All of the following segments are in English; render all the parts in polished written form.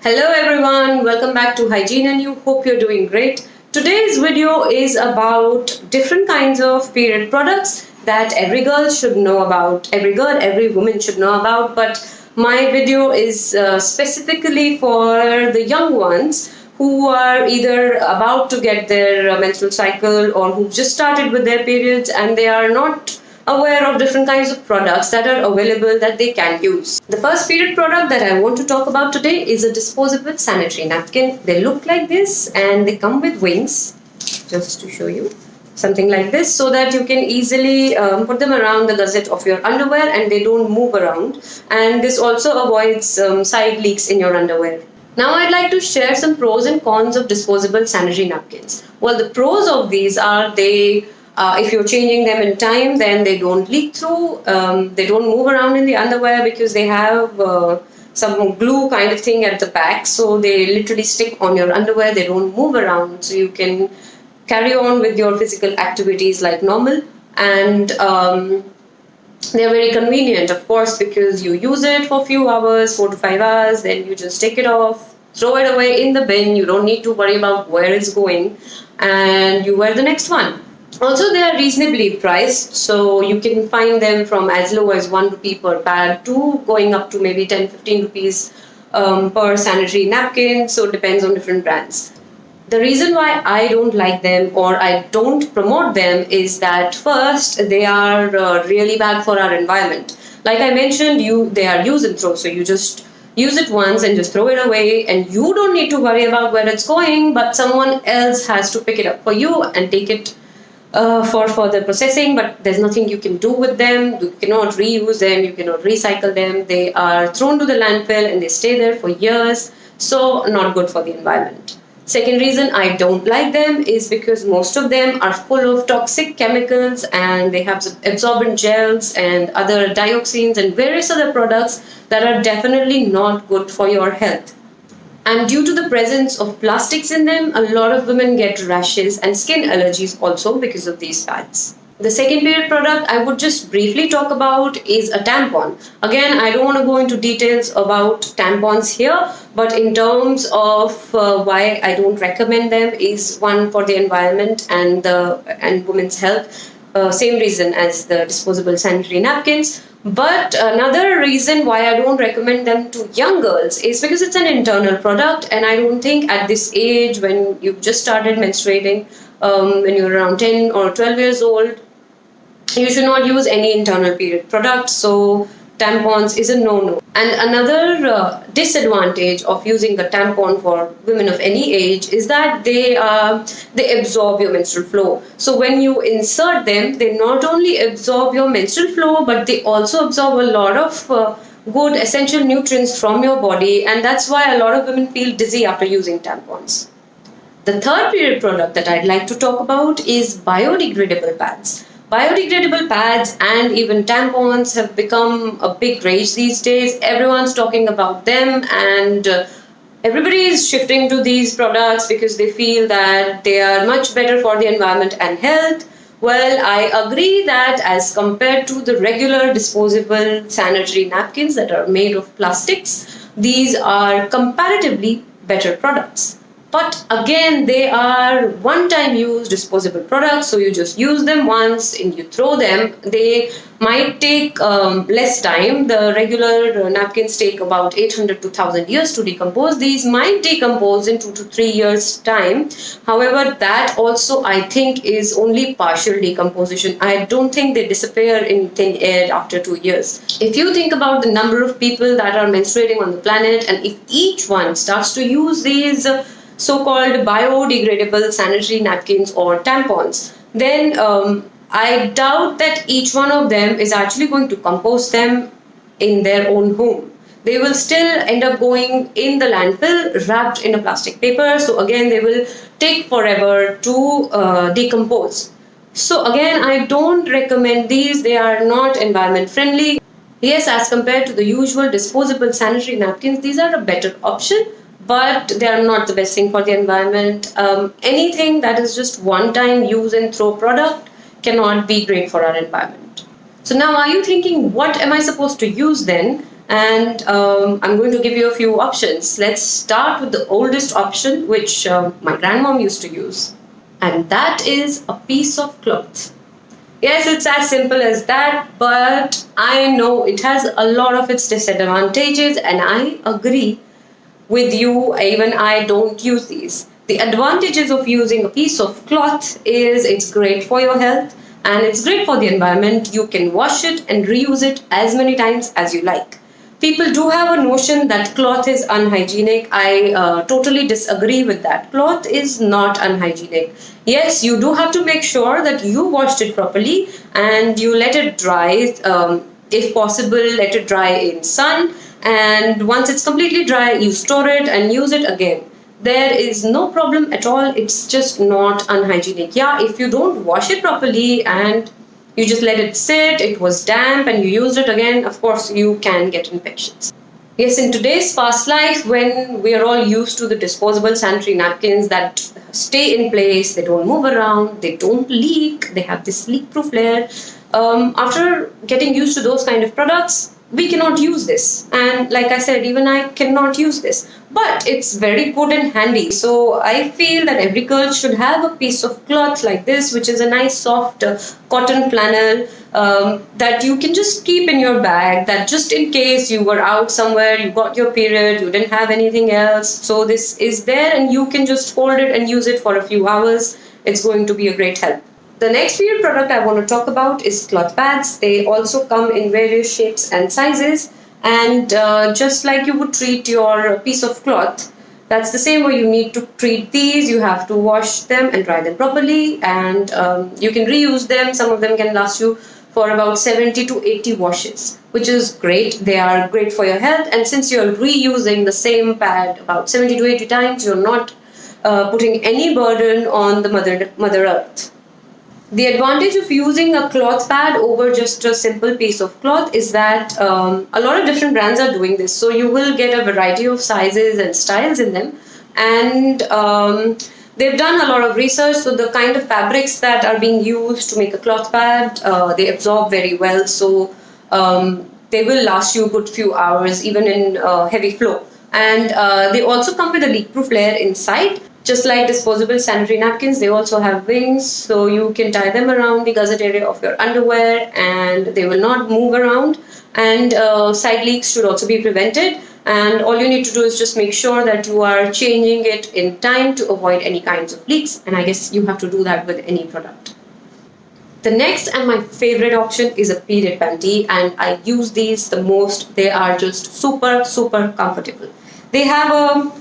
Hello everyone, welcome back to Hygiene and You. Hope you're doing great. Today's video is about different kinds of period products that every girl should know about. Every woman should know about. But my video is specifically for the young ones who are either about to get their menstrual cycle or who've just started with their periods and they are not aware of different kinds of products that are available that they can use. The first period product that I want to talk about today is a disposable sanitary napkin. They look like this and they come with wings, just to show you. Something like this, so that you can easily put them around the gusset of your underwear and they don't move around. And this also avoids side leaks in your underwear. Now I'd like to share some pros and cons of disposable sanitary napkins. Well, the pros of these are if you're changing them in time, then they don't leak through, they don't move around in the underwear because they have some glue kind of thing at the back, so they literally stick on your underwear, they don't move around, so you can carry on with your physical activities like normal. And they're very convenient, of course, because you use it for a few hours, 4 to 5 hours, then you just take it off, throw it away in the bin, you don't need to worry about where it's going, and you wear the next one. Also, they are reasonably priced, so you can find them from as low as 1 rupee per pad to going up to maybe 10-15 rupees per sanitary napkin, so it depends on different brands. The reason why I don't like them or I don't promote them is that first, they are really bad for our environment. Like I mentioned, they are use and throw, so you just use it once and just throw it away, and you don't need to worry about where it's going, but someone else has to pick it up for you and take it for further processing. But there's nothing you can do with them. You cannot reuse them, you cannot recycle them. They are thrown to the landfill and they stay there for years, so not good for the environment. Second reason I don't like them is because most of them are full of toxic chemicals and they have absorbent gels and other dioxins and various other products that are definitely not good for your health. And due to the presence of plastics in them, a lot of women get rashes and skin allergies also because of these pads. The second period product I would just briefly talk about is a tampon. Again, I don't want to go into details about tampons here, but in terms of why I don't recommend them is one, for the environment and women's health. Same reason as the disposable sanitary napkins. But another reason why I don't recommend them to young girls is because it's an internal product, and I don't think at this age, when you've just started menstruating, when you're around 10 or 12 years old, you should not use any internal period product. So tampons is a no-no. And another disadvantage of using a tampon for women of any age is that they absorb your menstrual flow. So when you insert them, they not only absorb your menstrual flow, but they also absorb a lot of good essential nutrients from your body, and that's why a lot of women feel dizzy after using tampons. The third period product that I'd like to talk about is biodegradable pads. Biodegradable pads and even tampons have become a big rage these days. Everyone's talking about them, and everybody is shifting to these products because they feel that they are much better for the environment and health. Well, I agree that as compared to the regular disposable sanitary napkins that are made of plastics, these are comparatively better products. But again, they are one-time use disposable products, so you just use them once and you throw them. They might take less time. The regular napkins take about 800 to 1000 years to decompose. These might decompose in 2 to 3 years' time. However, that also I think is only partial decomposition. I don't think they disappear in thin air after 2 years. If you think about the number of people that are menstruating on the planet, and if each one starts to use these so-called biodegradable sanitary napkins or tampons, then I doubt that each one of them is actually going to compost them in their own home. They will still end up going in the landfill wrapped in a plastic paper. So again, they will take forever to decompose. So again, I don't recommend these. They are not environment friendly. Yes, as compared to the usual disposable sanitary napkins, these are a better option, but they are not the best thing for the environment. Anything that is just one-time use and throw product cannot be great for our environment. So now, are you thinking, what am I supposed to use then? and I'm going to give you a few options. Let's start with the oldest option, which my grandmom used to use, and that is a piece of cloth. Yes, it's as simple as that, but I know it has a lot of its disadvantages, and I agree with you. Even I don't use these. The advantages of using a piece of cloth is it's great for your health and it's great for the environment. You can wash it and reuse it as many times as you like. People do have a notion that cloth is unhygienic. I totally disagree with that. Cloth is not unhygienic. Yes, you do have to make sure that you washed it properly and you let it dry. If possible, let it dry in sun, and once it's completely dry, you store it and use it again. There is no problem at all. It's just not unhygienic. Yeah, if you don't wash it properly and you just let it sit, it was damp, and you used it again, of course you can get infections. Yes, in today's fast life, when we are all used to the disposable sanitary napkins that stay in place, they don't move around, they don't leak, they have this leak-proof layer. After getting used to those kind of products, we cannot use this. And like I said, even I cannot use this. But it's very good and handy. So I feel that every girl should have a piece of cloth like this, which is a nice soft cotton flannel that you can just keep in your bag, that just in case you were out somewhere, you got your period, you didn't have anything else. So this is there and you can just fold it and use it for a few hours. It's going to be a great help. The next period product I want to talk about is cloth pads. They also come in various shapes and sizes, and just like you would treat your piece of cloth, that's the same way you need to treat these. You have to wash them and dry them properly, and you can reuse them. Some of them can last you for about 70 to 80 washes, which is great. They are great for your health, and since you're reusing the same pad about 70 to 80 times, you're not putting any burden on the Mother Earth. The advantage of using a cloth pad over just a simple piece of cloth is that a lot of different brands are doing this. So you will get a variety of sizes and styles in them. And they've done a lot of research. So the kind of fabrics that are being used to make a cloth pad, they absorb very well. So they will last you a good few hours, even in heavy flow. And they also come with a leak-proof layer inside. Just like disposable sanitary napkins, they also have wings, so you can tie them around the gusset area of your underwear and they will not move around. And side leaks should also be prevented. And all you need to do is just make sure that you are changing it in time to avoid any kinds of leaks. And I guess you have to do that with any product. The next and my favorite option is a period panty, and I use these the most. They are just super, super comfortable. They have a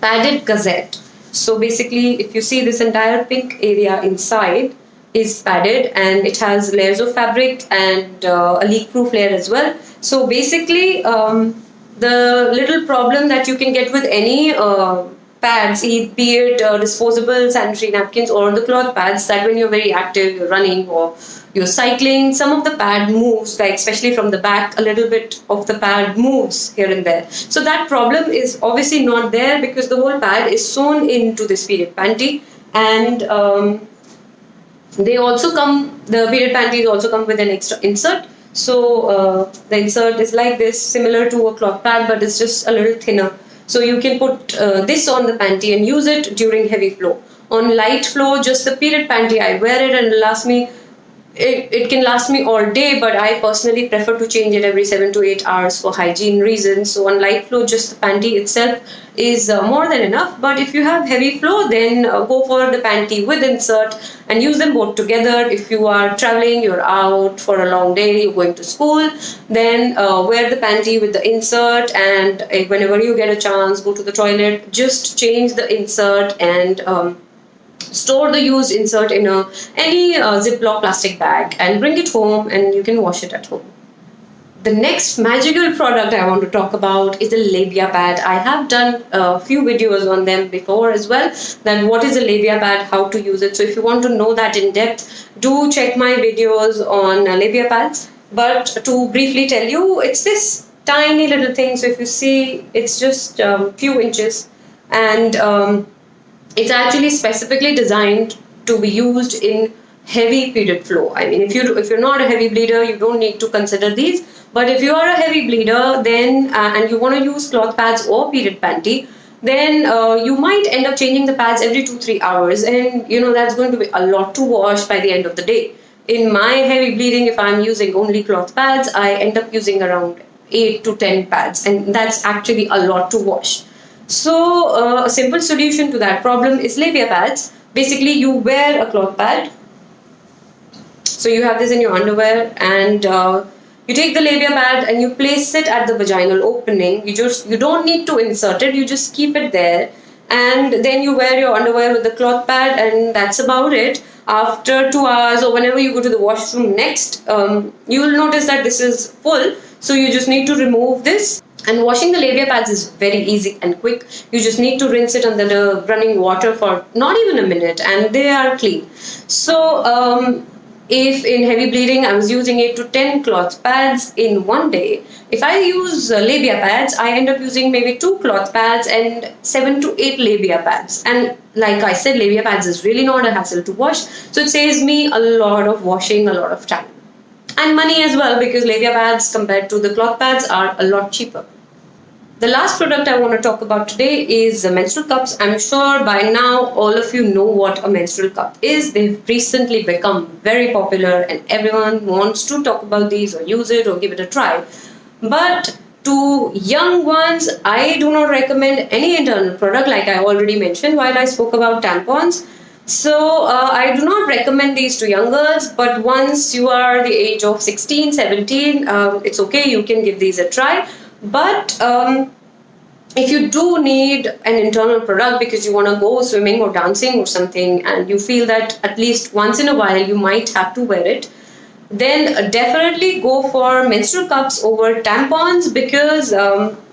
padded gusset. So basically, if you see, this entire pink area inside is padded and it has layers of fabric and a leak-proof layer as well. So basically, the little problem that you can get with any pads, be it disposable sanitary napkins or the cloth pads, that when you're very active, you're running or you're cycling, some of the pad moves, like especially from the back, a little bit of the pad moves here and there. So that problem is obviously not there because the whole pad is sewn into this period panty. And they also come, the period panties also come with an extra insert. So the insert is like this, similar to a cloth pad, but it's just a little thinner. So you can put this on the panty and use it during heavy flow. On light flow, just the period panty, I wear it and it lasts me. It can last me all day, but I personally prefer to change it every 7 to 8 hours for hygiene reasons. So on light flow, just the panty itself is more than enough. But if you have heavy flow, then go for the panty with insert and use them both together. If you are traveling, you're out for a long day, you're going to school, then wear the panty with the insert, and whenever you get a chance, go to the toilet, just change the insert and store the used insert in any Ziploc plastic bag and bring it home, and you can wash it at home. The next magical product I want to talk about is the labia pad. I have done a few videos on them before as well, that what is a labia pad, how to use it. So if you want to know that in depth, do check my videos on labia pads. But to briefly tell you, it's this tiny little thing. So if you see, it's just a few inches, and it's actually specifically designed to be used in heavy period flow. I mean, if you're not a heavy bleeder, you don't need to consider these. But if you are a heavy bleeder, then and you want to use cloth pads or period panty, then you might end up changing the pads every 2-3 hours, and that's going to be a lot to wash by the end of the day. In my heavy bleeding, if I'm using only cloth pads, I end up using around 8 to 10 pads, and that's actually a lot to wash. So a simple solution to that problem is labia pads. Basically, you wear a cloth pad. So you have this in your underwear, and you take the labia pad and you place it at the vaginal opening. You don't need to insert it, you just keep it there, and then you wear your underwear with the cloth pad, and that's about it. After 2 hours or whenever you go to the washroom next, you will notice that this is full, so you just need to remove this. And washing the labia pads is very easy and quick. You just need to rinse it under the running water for not even a minute, and they are clean. So if in heavy bleeding I was using 8 to 10 cloth pads in one day, if I use labia pads, I end up using maybe 2 cloth pads and 7 to 8 labia pads. And like I said, labia pads is really not a hassle to wash, so it saves me a lot of washing, a lot of time. And money as well, because labia pads compared to the cloth pads are a lot cheaper. The last product I want to talk about today is the menstrual cups. I'm sure by now all of you know what a menstrual cup is. They've recently become very popular and everyone wants to talk about these or use it or give it a try. But to young ones, I do not recommend any internal product, like I already mentioned while I spoke about tampons. So I do not recommend these to young girls, but once you are the age of 16, 17, it's okay, you can give these a try. But if you do need an internal product because you want to go swimming or dancing or something, and you feel that at least once in a while you might have to wear it, then definitely go for menstrual cups over tampons, because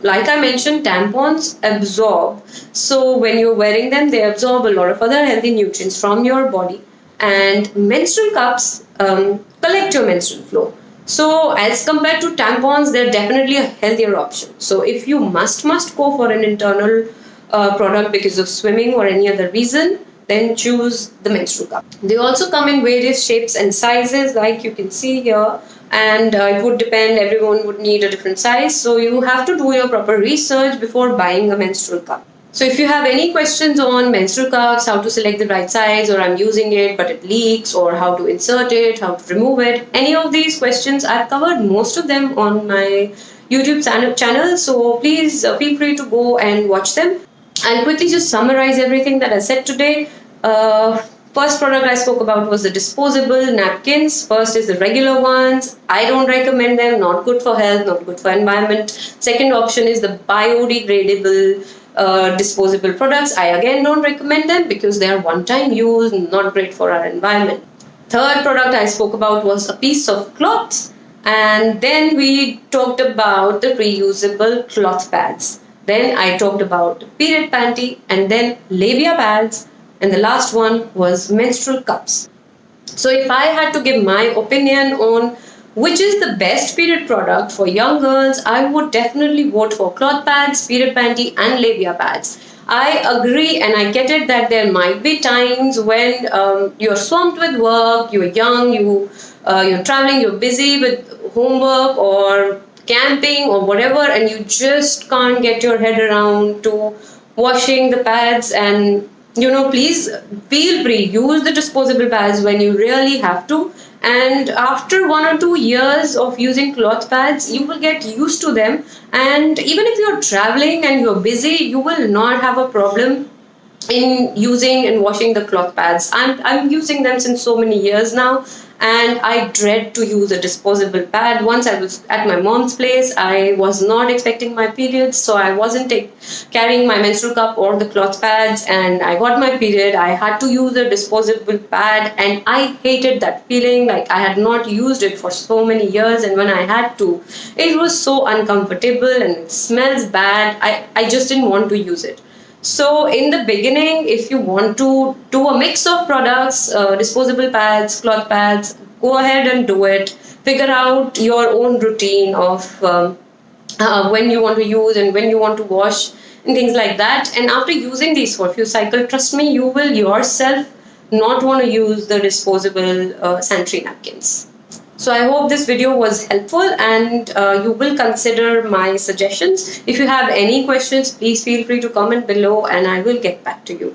like I mentioned, tampons absorb. So when you're wearing them, they absorb a lot of other healthy nutrients from your body, and menstrual cups collect your menstrual flow. So as compared to tampons, they're definitely a healthier option. So if you must go for an internal product because of swimming or any other reason, then choose the menstrual cup. They also come in various shapes and sizes, like you can see here, and it would depend, everyone would need a different size, so you have to do your proper research before buying a menstrual cup. So if you have any questions on menstrual cups, how to select the right size, or I'm using it but it leaks, or how to insert it, how to remove it, any of these questions, I've covered most of them on my YouTube channel, so please feel free to go and watch them. I'll quickly just summarize everything that I said today. First product I spoke about was the disposable napkins. First is the regular ones. I don't recommend them, not good for health, not good for environment. Second option is the biodegradable disposable products. I again don't recommend them because they are one-time use, not great for our environment. Third product I spoke about was a piece of cloth, and then we talked about the reusable cloth pads. Then I talked about period panty, and then labia pads, and the last one was menstrual cups. So if I had to give my opinion on which is the best period product for young girls, I would definitely vote for cloth pads, period panty, and labia pads. I agree and I get it that there might be times when you're swamped with work, you're young, you're traveling, you're busy with homework or camping or whatever, and you just can't get your head around to washing the pads. And please feel free, use the disposable pads when you really have to. And after 1 or 2 years of using cloth pads, you will get used to them. And even if you're traveling and you're busy, you will not have a problem in using and washing the cloth pads. I'm using them since so many years now, and I dread to use a disposable pad. Once I was at my mom's place, I was not expecting my periods, so I wasn't carrying my menstrual cup or the cloth pads, and I got my period. I had to use a disposable pad, and I hated that feeling, like I had not used it for so many years, and when I had to, it was so uncomfortable and it smells bad. I just didn't want to use it. So in the beginning, if you want to do a mix of products, disposable pads, cloth pads, go ahead and do it. Figure out your own routine of when you want to use and when you want to wash and things like that. And after using these for a few cycles, trust me, you will yourself not want to use the disposable sanitary napkins. So I hope this video was helpful, and you will consider my suggestions. If you have any questions, please feel free to comment below and I will get back to you.